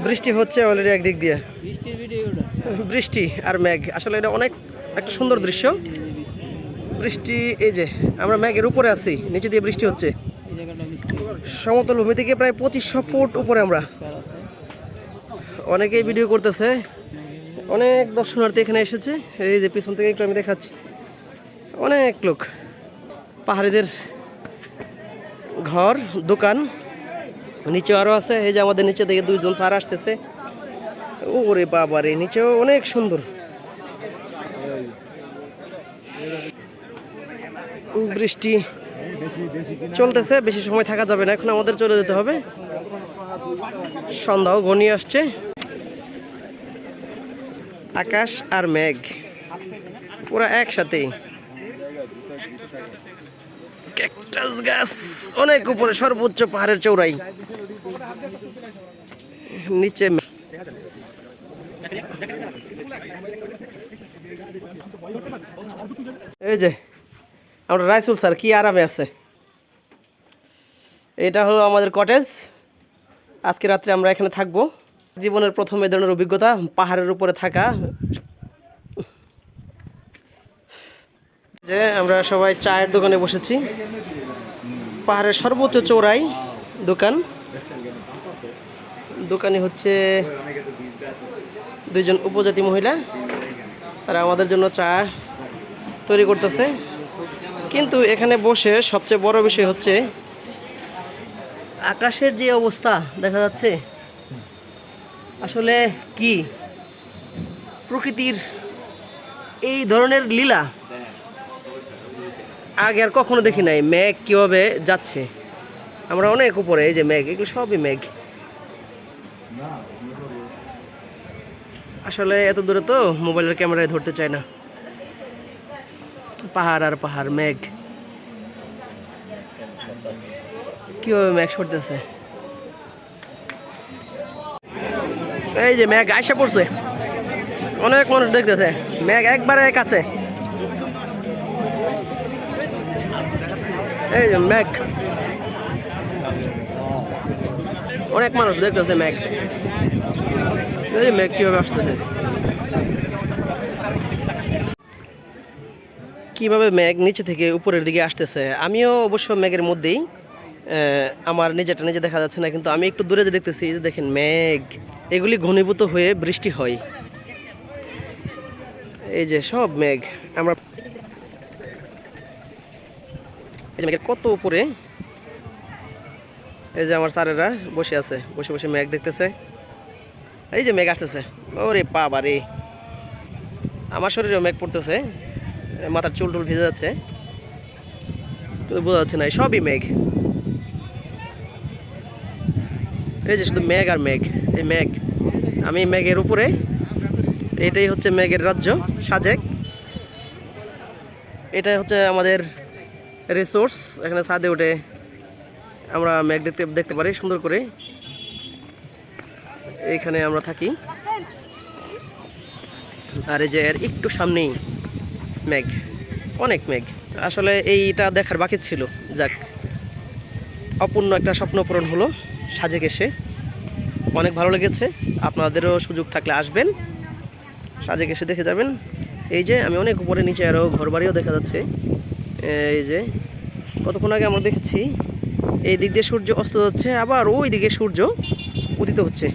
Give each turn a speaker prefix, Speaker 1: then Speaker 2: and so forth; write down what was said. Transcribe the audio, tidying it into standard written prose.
Speaker 1: বৃষ্টি হচ্ছে অলরেডি একদিক দিয়ে, বৃষ্টি আর মেঘ। আসলে এটা অনেক একটা সুন্দর দৃশ্য। বৃষ্টি, এই যে আমরা মেঘের উপরে আছি, নিচে দিয়ে বৃষ্টি হচ্ছে। সমতল ভূমি থেকে প্রায় 2500 ফুট উপরে আমরা। অনেকেই ভিডিও করতেছে, অনেক দর্শনার্থী এখানে এসেছে। এই যে পিছন থেকে একটু আমি দেখাচ্ছি, অনেক লোক। পাহাড়িদের ঘর, দোকান নিচে আরও আছে। এই যে আমাদের নিচে থেকে 2 জন স্যার আসতেছে। ওরে বাবা রে, নিচেও অনেক সুন্দর। বৃষ্টি চলতেছে, বেশি সময় থাকা যাবে না, এখন আমাদের চলে যেতে হবে। সন্ধ্যাও ঘনিয়ে আসছে। আকাশ আর মেঘ পুরা একসাথেই। ক্যাকটাস গাছ অনেক উপরে, সর্বোচ্চ পাহাড়ের চৌড়াই। নিচে এই যে আমরা রাইসুল স্যার কি আরামে আছে। এটা হলো আমাদের কটেজ। আজকে রাত্রে আমরা এখানে থাকবো। জীবনের প্রথম এ ধরনের অভিজ্ঞতা, পাহাড়ের উপরে থাকা। যে আমরা সবাই চায়ের দোকানে বসেছি। পাহাড়ের সর্বোচ্চ চৌড়াই দোকান। দোকানি হচ্ছে 2 জন উপজাতি মহিলা, তারা আমাদের জন্য চা তৈরি করতেছে। কিন্তু এখানে বসে সবচেয়ে বড় বিষয় হচ্ছে আকাশের যে অবস্থা দেখা যাচ্ছে, আসলে কি প্রকৃতির এই ধরনের লীলা আগে আর কখনো দেখি নাই। মেঘ কীভাবে যাচ্ছে, আমরা অনেক উপরে। এই যে মেঘ, এগুলো সবই মেঘ। আসলে এত দূরে তো মোবাইলের ক্যামেরায় ধরতে চায় না। পাহাড় আর পাহাড়, মেঘ কিভাবে মেঘ সরতেছে। এই যে মেঘ আইসা পড়ছে, অনেক মানুষ দেখতেছে। মেঘ একবারে কাছে। এই যে মেঘ, অনেক মানুষ দেখতেছে মেঘ। এই যে মেঘ কিভাবে আসতেছে, কিভাবে মেঘ নিচে থেকে উপরের দিকে আসতেছে। আমিও অবশ্য মেঘের মধ্যেই, আমার নিজেটা নিজে দেখা যাচ্ছে না, কিন্তু আমি একটু দূরে যে দেখতেছি। এই যে দেখেন মেঘ, এগুলি ঘনীভূত হয়ে বৃষ্টি হয়। এই যে সব মেঘ। আমরা এই যে মেঘের কত উপরে। এই যে আমার স্যারেরা বসে আছে, বসে বসে মেঘ দেখতেছে। এই যে মেঘ আসতেছে, ওরে বাবা রে, আমার শরীরেও মেঘ পড়তেছে, মাথার চুল টুল ভিজে যাচ্ছে, বোঝা যাচ্ছে না, সবই মেঘ। এই যে শুধু মেঘ আর মেঘ, এই মেঘ। আমি মেঘের উপরে, এটাই হচ্ছে মেঘের রাজ্য সাজেক। এটাই হচ্ছে আমাদের রিসোর্স। এখানে ছাদে উঠে আমরা মেঘ দেখতে পারি সুন্দর করে। এইখানে আমরা থাকি। আর এই যে এর একটু সামনেই মেঘ, অনেক মেঘ। আসলে এইটা দেখার বাকি ছিল। যাক, অপূর্ণ একটা স্বপ্ন পূরণ হলো সাজেক এসে। অনেক ভালো লেগেছে। আপনাদেরও সুযোগ থাকলে আসবেন, সাজেক এসে দেখে যাবেন। এই যে আমি অনেক উপরে, নিচে আরও ঘরবাড়িও দেখা যাচ্ছে। এই যে কতক্ষণ আগে আমরা দেখেছি এই দিক দিয়ে সূর্য অস্ত যাচ্ছে, আবার ওই দিকে সূর্য উদিত হচ্ছে।